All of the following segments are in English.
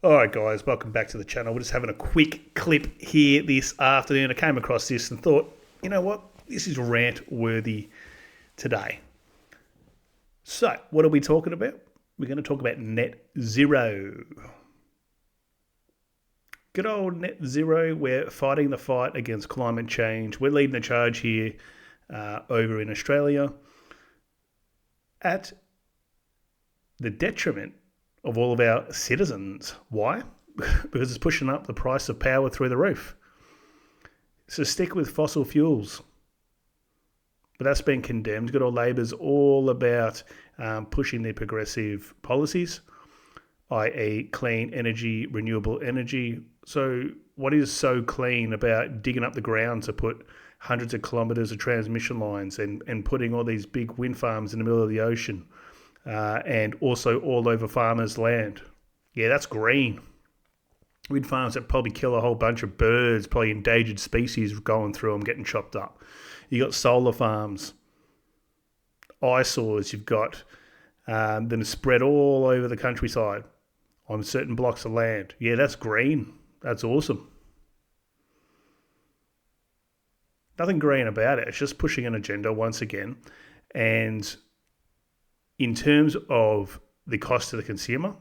All right, guys, welcome back to the channel. We're just having a quick clip here this afternoon. I came across this and thought, you know what? This is rant worthy today. So, what are we talking about? We're going to talk about net zero. Good old net zero. We're fighting the fight against climate change. We're leading the charge here over in Australia at the detriment of all of our citizens. Why? Because it's pushing up the price of power through the roof. So stick with fossil fuels. But that's been condemned. Good old Labor's all about pushing their progressive policies, i.e. clean energy, renewable energy. So what is so clean about digging up the ground to put hundreds of kilometres of transmission lines and putting all these big wind farms in the middle of the ocean? And also all over farmers' land. Yeah, that's green. Wind farms that probably kill a whole bunch of birds, probably endangered species going through them, getting chopped up. You got solar farms, eyesores. You've got them spread all over the countryside on certain blocks of land. Yeah, that's green. That's awesome. Nothing green about it. It's just pushing an agenda once again. And in terms of the cost to the consumer,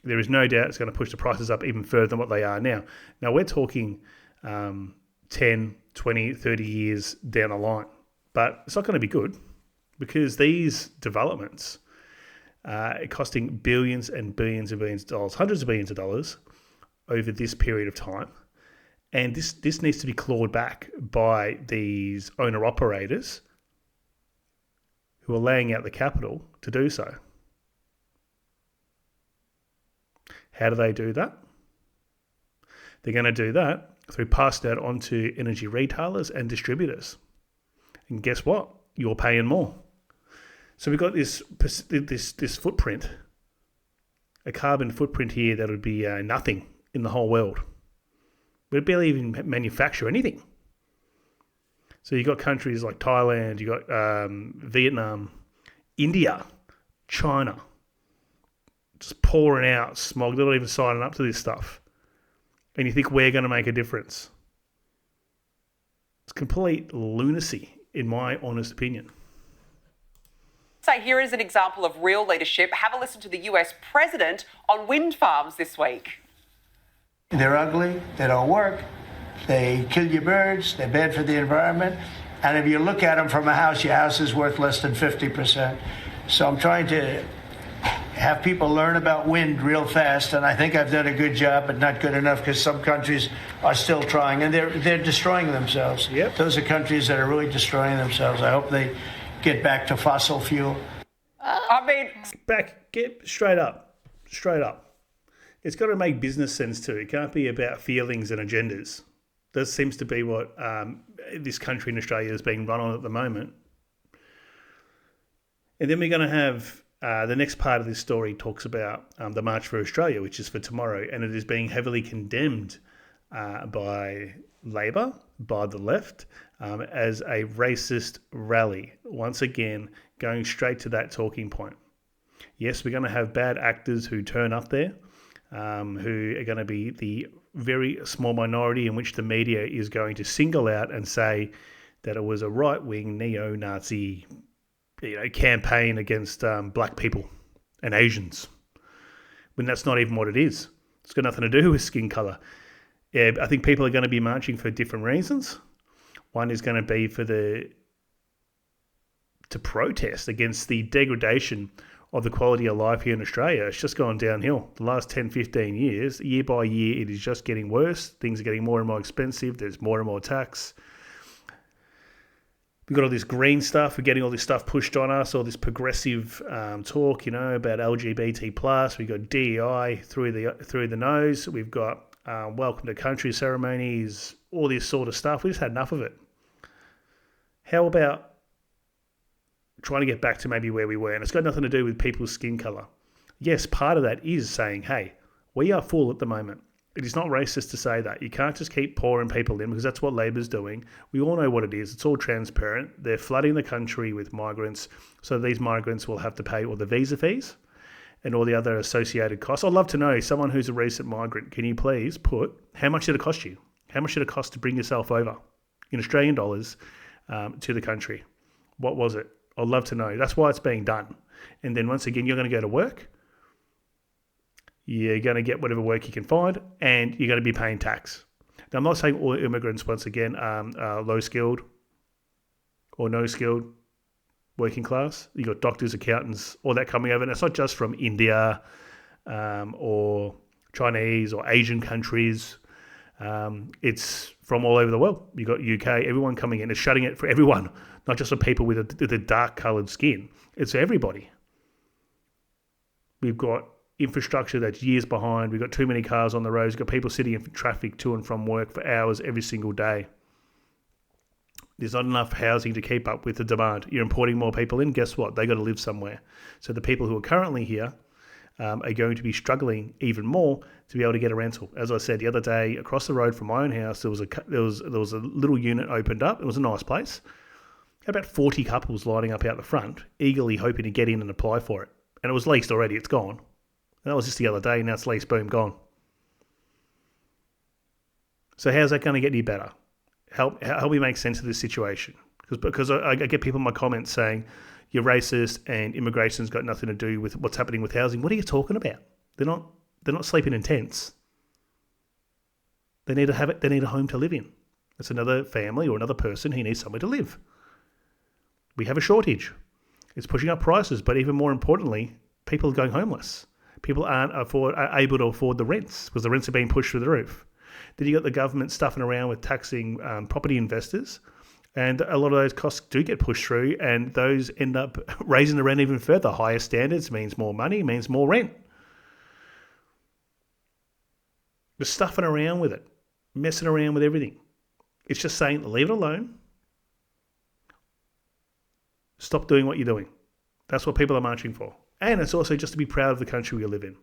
there is no doubt it's going to push the prices up even further than what they are now. Now, we're talking 10, 20, 30 years down the line. But it's not going to be good because these developments are costing billions and billions and billions of dollars, hundreds of billions of dollars over this period of time. And this needs to be clawed back by these owner-operators who are laying out the capital to do so. How do they do that? They're going to do that through passing that on to energy retailers and distributors. And guess what? You're paying more. So we've got this footprint, a carbon footprint here that would be nothing in the whole world. We'd barely even manufacture anything. So you've got countries like Thailand, you've got Vietnam, India, China, just pouring out smog. They're not even signing up to this stuff. And you think we're going to make a difference. It's complete lunacy, in my honest opinion. So here is an example of real leadership. Have a listen to the US president on wind farms this week. They're ugly, they don't work, they kill your birds, they're bad for the environment, and if you look at them from a house, your house is worth less than 50%. So I'm trying to have people learn about wind real fast, and I think I've done a good job, but not good enough because some countries are still trying, and they're destroying themselves. Yep. Those are countries that are really destroying themselves. I hope they get back to fossil fuel. Get straight up. It's got to make business sense too. It can't be about feelings and agendas. That seems to be what this country in Australia is being run on at the moment. And then we're going to have the next part of this story talks about the March for Australia, which is for tomorrow, and it is being heavily condemned by Labor, by the left, as a racist rally. Once again, going straight to that talking point. Yes, we're going to have bad actors who turn up there, who are going to be the very small minority in which the media is going to single out and say that it was a right-wing neo-Nazi campaign against black people and Asians, when that's not even what it is. It's got nothing to do with skin colour. Yeah, I think people are going to be marching for different reasons. One is going to be to protest against the degradation of the quality of life here in Australia. It's just gone downhill. The last 10, 15 years, year by year, it is just getting worse. Things are getting more and more expensive. There's more and more tax. We've got all this green stuff. We're getting all this stuff pushed on us, all this progressive talk, about LGBT+. We've got DEI through the nose. We've got welcome to country ceremonies, all this sort of stuff. We just had enough of it. How about trying to get back to maybe where we were? And it's got nothing to do with people's skin colour. Yes, part of that is saying, hey, we are full at the moment. It is not racist to say that. You can't just keep pouring people in because that's what Labor's doing. We all know what it is. It's all transparent. They're flooding the country with migrants, so these migrants will have to pay all the visa fees. and all the other associated costs. I'd love to know, someone who's a recent migrant, can you please put, how much did it cost you? How much did it cost to bring yourself over in Australian dollars to the country? What was it? I'd love to know. That's why it's being done. And then once again, you're going to go to work. You're going to get whatever work you can find, and you're going to be paying tax. Now, I'm not saying all immigrants, once again, are low-skilled or no-skilled, working class. You got doctors, accountants, all that coming over. And it's not just from India or Chinese or Asian countries. It's from all over the world. You got UK, everyone coming in. It's shutting it for everyone, not just for people with a dark-coloured skin. It's for everybody. We've got infrastructure that's years behind. We've got too many cars on the roads. We've got people sitting in traffic to and from work for hours every single day. There's not enough housing to keep up with the demand. You're importing more people in. Guess what? They got to live somewhere. So the people who are currently here are going to be struggling even more to be able to get a rental. As I said the other day, across the road from my own house, there was a little unit opened up. It was a nice place. About 40 couples lining up out the front, eagerly hoping to get in and apply for it. And it was leased already. It's gone. And that was just the other day. Now it's leased. Boom, gone. So how's that going to get any better? Help me make sense of this situation, because I get people in my comments saying you're racist and immigration's got nothing to do with what's happening with housing. What are you talking about? They're not sleeping in tents. They need a home to live in. It's another family or another person who needs somewhere to live. We have a shortage. It's pushing up prices, but even more importantly, people are going homeless. People aren't able to afford the rents because the rents are being pushed through the roof. Then you got the government stuffing around with taxing property investors, and a lot of those costs do get pushed through, and those end up raising the rent even further. Higher standards means more money, means more rent. They're stuffing around with it, messing around with everything. It's just saying, leave it alone. Stop doing what you're doing. That's what people are marching for. And it's also just to be proud of the country we live in.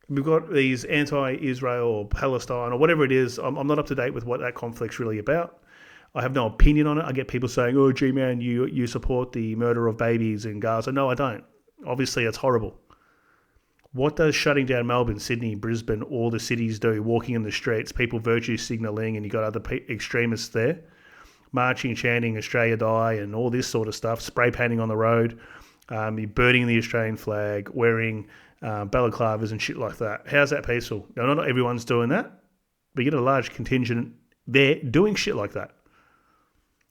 We've got these anti-Israel or Palestine or whatever it is. I'm not up to date with what that conflict's really about. I have no opinion on it. I get people saying, oh, gee, man, you support the murder of babies in Gaza. No, I don't. Obviously, it's horrible. What does shutting down Melbourne, Sydney, Brisbane, all the cities do, walking in the streets, people virtue signalling, and you've got other extremists there, marching, chanting, Australia die, and all this sort of stuff, spray painting on the road, burning the Australian flag, wearing balaclavas and shit like that. How's that peaceful? Now, not everyone's doing that, but you get a large contingent there doing shit like that.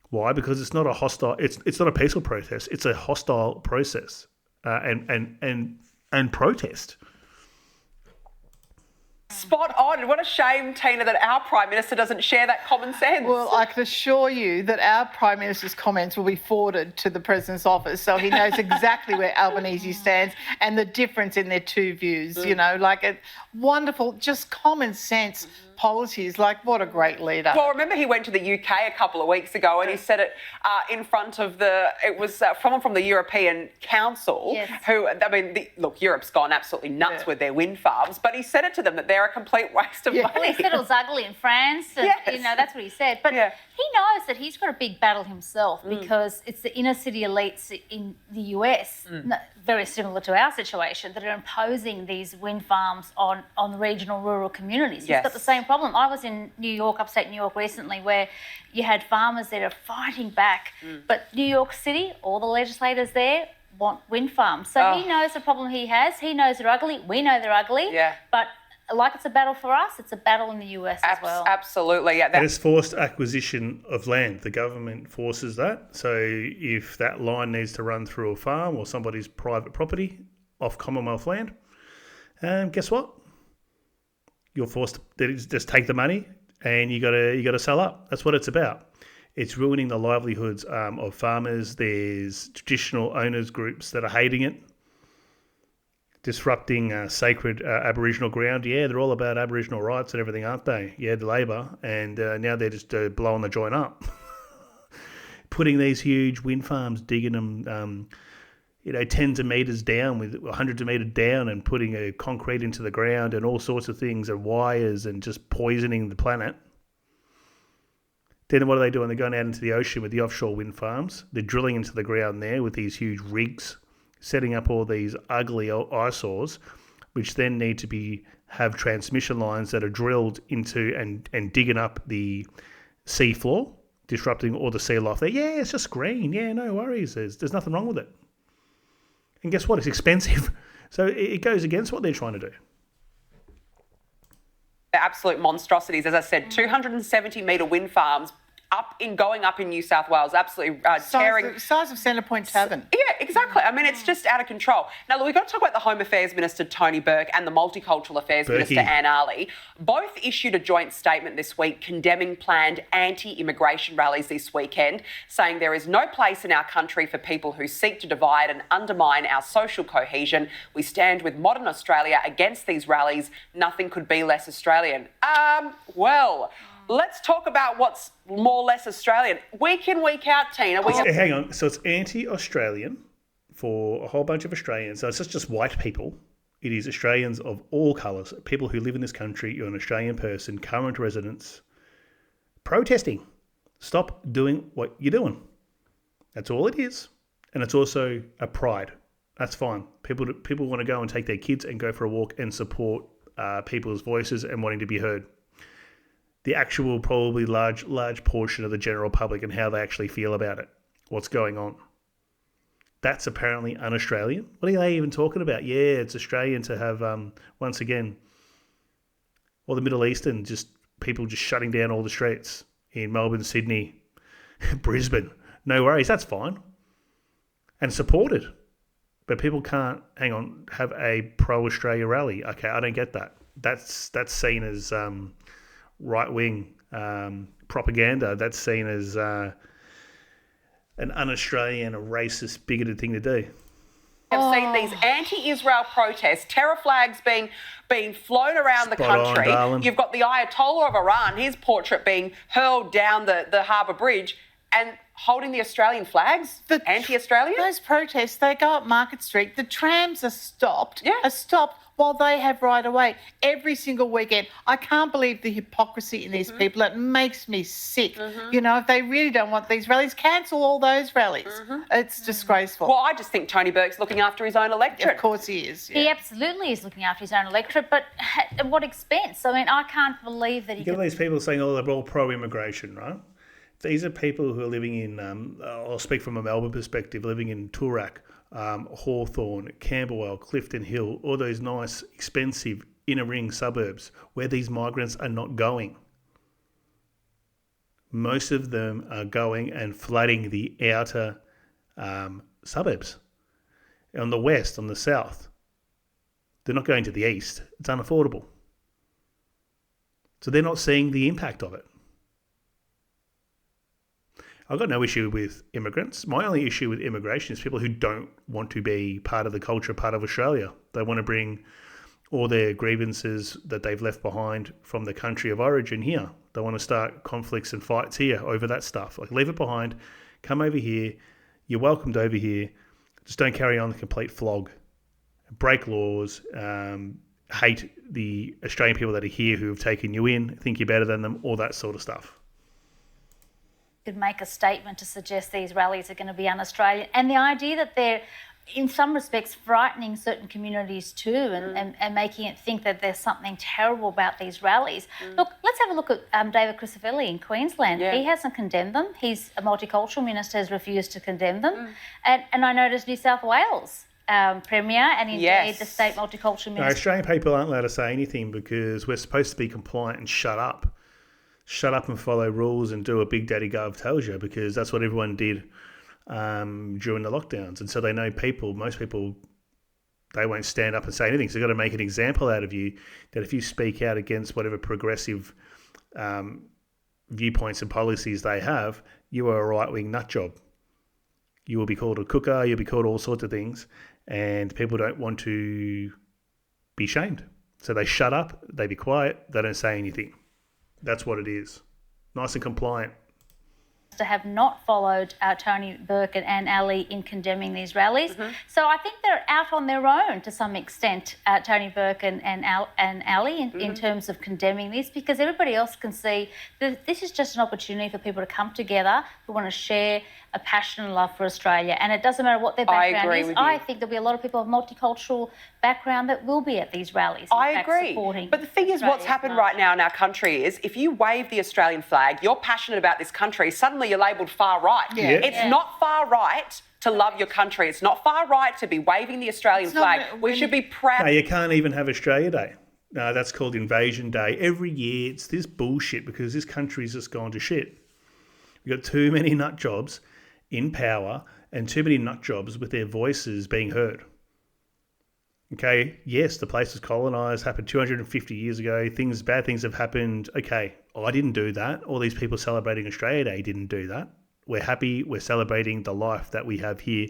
Why? Because it's not a hostile. It's not a peaceful protest. It's a hostile process and protest. Spot on. What a shame, Tina, that our Prime Minister doesn't share that common sense. Well, I can assure you that our Prime Minister's comments will be forwarded to the President's office, so he knows exactly where Albanese stands and the difference in their two views, you know, like a wonderful, just common sense policies. Like, what a great leader. Well, remember he went to the UK a couple of weeks ago and he said it in front of someone from the European Council, yes. who, I mean, look, Europe's gone absolutely nuts with their wind farms, but he said it to them that they're a complete waste of money. Well, he said it was ugly in France, and you know, that's what he said. But he knows that he's got a big battle himself because it's the inner city elites in the US, very similar to our situation, that are imposing these wind farms on regional rural communities. He's got the same problem. I was in New York, upstate New York recently, where you had farmers that are fighting back, but New York City, all the legislators there want wind farms. So he knows the problem he has. He knows they're ugly. We know they're ugly. Yeah. But like it's a battle for us, it's a battle in the US as well. Absolutely, yeah. And it's forced acquisition of land. The government forces that. So if that line needs to run through a farm or somebody's private property off Commonwealth land, guess what? You're forced to just take the money and you got to sell up. That's what it's about. It's ruining the livelihoods of farmers. There's traditional owners groups that are hating it. Disrupting sacred Aboriginal ground. Yeah, they're all about Aboriginal rights and everything, aren't they? Yeah, the Labor. And now they're just blowing the joint up. Putting these huge wind farms, digging them, tens of metres down, with hundreds of metres down, and putting a concrete into the ground and all sorts of things and wires and just poisoning the planet. Then what are they doing? They're going out into the ocean with the offshore wind farms. They're drilling into the ground there with these huge rigs, setting up all these ugly eyesores, which then need to have transmission lines that are drilled into and digging up the sea floor, disrupting all the sea life there. Yeah, it's just green. Yeah, no worries. There's nothing wrong with it. And guess what? It's expensive. So it goes against what they're trying to do. Absolute monstrosities. As I said, 270-metre wind farms going up in New South Wales, absolutely tearing. Size of Centrepoint Tavern. Yeah, exactly. I mean, it's just out of control. Now, look, we've got to talk about the Home Affairs Minister, Tony Burke, and the Multicultural Affairs Minister, Anne Ali. Both issued a joint statement this week condemning planned anti-immigration rallies this weekend, saying there is no place in our country for people who seek to divide and undermine our social cohesion. We stand with modern Australia against these rallies. Nothing could be less Australian. Let's talk about what's more or less Australian. Week in, week out, Tina. Hang on. So it's anti-Australian for a whole bunch of Australians. So it's not just white people. It is Australians of all colours. People who live in this country, you're an Australian person, current residents, protesting. Stop doing what you're doing. That's all it is. And it's also a pride. That's fine. People want to go and take their kids and go for a walk and support people's voices and wanting to be heard. The actual probably large portion of the general public and how they actually feel about it, what's going on. That's apparently un-Australian. What are they even talking about? Yeah, it's Australian to have, once again, all the Middle Eastern, just people just shutting down all the streets in Melbourne, Sydney, Brisbane. No worries, that's fine. And supported. But people can't, have a pro-Australia rally. Okay, I don't get that. That's seen as... right-wing propaganda. That's seen as an un-Australian, a racist, bigoted thing to do. Have seen these anti-Israel protests, terror flags being flown around the country. You've got the Ayatollah of Iran, his portrait being hurled down the harbour bridge and holding the Australian flags, anti-Australian. Those protests, they go up Market Street. The trams are stopped. While they have right away every single weekend. I can't believe the hypocrisy in these people. It makes me sick. You know, if they really don't want these rallies, cancel all those rallies. It's disgraceful. Well, I just think Tony Burke's looking after his own electorate. Of course he is. Yeah. He absolutely is looking after his own electorate, but at what expense? I mean, I can't believe that he... You get all these people saying, they're all pro-immigration, right? These are people who are living in, I'll speak from a Melbourne perspective, living in Toorak, Hawthorn, Camberwell, Clifton Hill, all those nice, expensive inner ring suburbs where these migrants are not going. Most of them are going and flooding the outer suburbs. On the west, on the south. They're not going to the east. It's unaffordable. So they're not seeing the impact of it. I've got no issue with immigrants. My only issue with immigration is people who don't want to be part of the culture, part of Australia. They want to bring all their grievances that they've left behind from the country of origin here. They want to start conflicts and fights here over that stuff. Like, leave it behind, come over here, you're welcomed over here, just don't carry on the complete flog. Break laws, hate the Australian people that are here who have taken you in, think you're better than them, all that sort of stuff. Could make a statement to suggest these rallies are going to be un-Australian, and the idea that they're in some respects frightening certain communities too, and making it think that there's something terrible about these rallies. Look, let's have a look at David Crisafulli in Queensland. He hasn't condemned them. He's a multicultural minister, has refused to condemn them. And I noticed New South Wales Premier and indeed the state multicultural minister. No, Australian people aren't allowed to say anything because we're supposed to be compliant and shut up. Shut up and follow rules and do what Big Daddy Gov tells you, because that's what everyone did during the lockdowns. And so they know most people, they won't stand up and say anything. So they've got to make an example out of you that if you speak out against whatever progressive viewpoints and policies they have, you are a right-wing nutjob. You will be called a cooker, you'll be called all sorts of things, and people don't want to be shamed. So they shut up, they be quiet, they don't say anything. That's what it is. Nice and compliant. To have not followed Tony Burke and Anne Ali in condemning these rallies. So I think they're out on their own to some extent, Tony Burke and Ali, in terms of condemning this, because everybody else can see that this is just an opportunity for people to come together who want to share a passion and love for Australia, and it doesn't matter what their background agree is. with you. I think there'll be a lot of people of multicultural background that will be at these rallies. I in fact, agree. supporting But the thing is, what's Australia's happened march. right now in our country is if you wave the Australian flag, you're passionate about this country, suddenly you're labelled far right. Yeah. It's not far right to love your country. It's not far right to be waving the Australian flag. We should be proud. No, you can't even have Australia Day. No, that's called Invasion Day. Every year it's this bullshit because this country's just gone to shit. We've got too many nut jobs in power and too many nut jobs with their voices being heard. Okay, yes, the place was colonised, happened 250 years ago. Bad things have happened. Okay, I didn't do that. All these people celebrating Australia Day didn't do that. We're happy. We're celebrating the life that we have here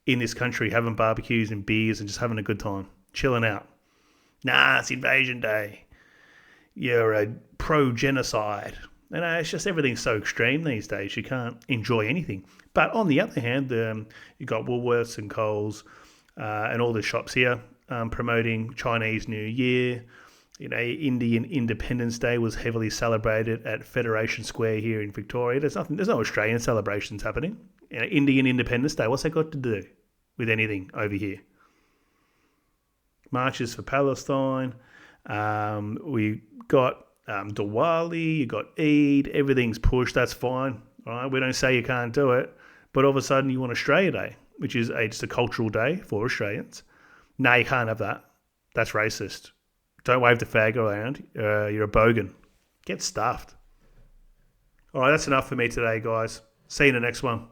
in this country, having barbecues and beers and just having a good time, chilling out. Nah, it's Invasion Day. You're a pro-genocide. You know, it's just everything's so extreme these days. You can't enjoy anything. But on the other hand, you've got Woolworths and Coles and all the shops here promoting Chinese New Year. You know, Indian Independence Day was heavily celebrated at Federation Square here in Victoria. There's no Australian celebrations happening. You know, Indian Independence Day, what's that got to do with anything over here? Marches for Palestine. We got Diwali, you got Eid, everything's pushed, that's fine. All right, we don't say you can't do it, but all of a sudden you want Australia Day, which is just a cultural day for Australians. No, you can't have that. That's racist. Don't wave the flag around. You're a bogan. Get stuffed. All right, that's enough for me today, guys. See you in the next one.